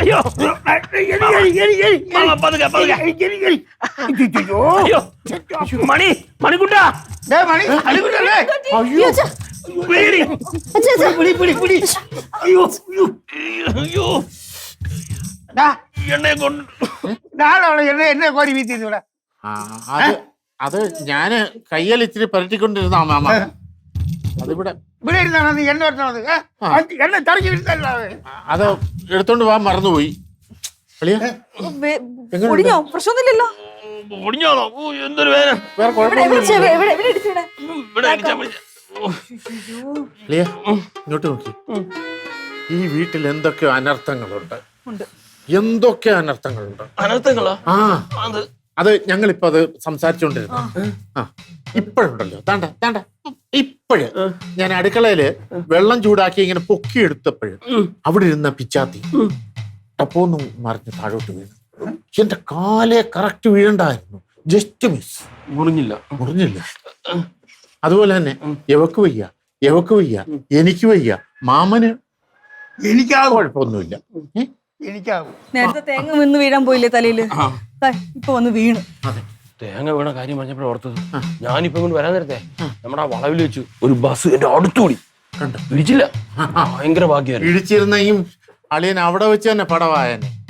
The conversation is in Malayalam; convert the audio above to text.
അയ്യോ അയ്യോ മണിക്കുട്ടാ അയ്യോ എണ്ണയെ കൊണ്ട് എന്നെ കോരി വീത്തിവിടെ. അത് ഞാന് കയ്യിൽ ഇച്ചിരി പരട്ടിക്കൊണ്ടിരുന്ന മാമ. അതിവിടെ ഇവിടെ ഇരുന്നാണോ നീ എണ്ണ വരുന്നത്? എണ്ണ തറക്കി വിട്ടല്ലോ. അത് എടുത്തോണ്ട് പോവാൻ മറന്നുപോയി. ഒടിഞ്ഞോ? പ്രശ്നമൊന്നുമില്ലല്ലോ. ഒടിഞ്ഞോളോ? എന്തൊരു വേദന. വേറെ കുഴപ്പമൊന്നുമില്ല. ഇവിടെ അടിച്ചാ മതി. ഇങ്ങോട്ട് നോക്കി. ഈ വീട്ടിൽ എന്തൊക്കെയോ അനർത്ഥങ്ങളുണ്ട്. എന്തൊക്കെ അനർത്ഥങ്ങളുണ്ട്. അനർത്ഥങ്ങളോ? അത് ഞങ്ങളിപ്പോ അത് സംസാരിച്ചോണ്ടിരുന്നു. ഇപ്പോഴുണ്ടല്ലോ താണ്ട ഇപ്പോഴ് ഞാൻ അടുക്കളയില് വെള്ളം ചൂടാക്കി ഇങ്ങനെ പൊക്കിയെടുത്തപ്പോഴും അവിടെ ഇരുന്ന പിച്ചാത്തി ടപ്പോന്നും മറിഞ്ഞ് താഴോട്ട് വീണു. എന്റെ കാലേ കറക്റ്റ് വീഴണ്ടായിരുന്നു. Just miss. മുറിഞ്ഞില്ല. അതുപോലെ തന്നെ എവക്ക് വയ്യ എനിക്ക് വയ്യ, മാമന് എനിക്കാവും. കുഴപ്പമൊന്നുമില്ല. എനിക്കാവും. നേരത്തെ തേങ്ങ വീണ് വീഴാൻ പോയില്ലേ തലയില്? ഇപ്പൊ വന്ന് വീണു. തേങ്ങ വീണ കാര്യം പറഞ്ഞപ്പോഴേ ഓർത്തത്. ഞാനിപ്പോ കൊണ്ട് വരാൻ നേരത്തെ നമ്മുടെ ആ വളവിൽ വെച്ച് ഒരു ബസ് എന്റെ അടുത്തുകൂടി ഇടിച്ചില്ല. ഭയങ്കര ഭാഗ്യമായിരുന്നു. ഇടിച്ചിരുന്നെങ്കിൽ അളിയൻ അവിടെ വെച്ച് തന്നെ പടവായനെ.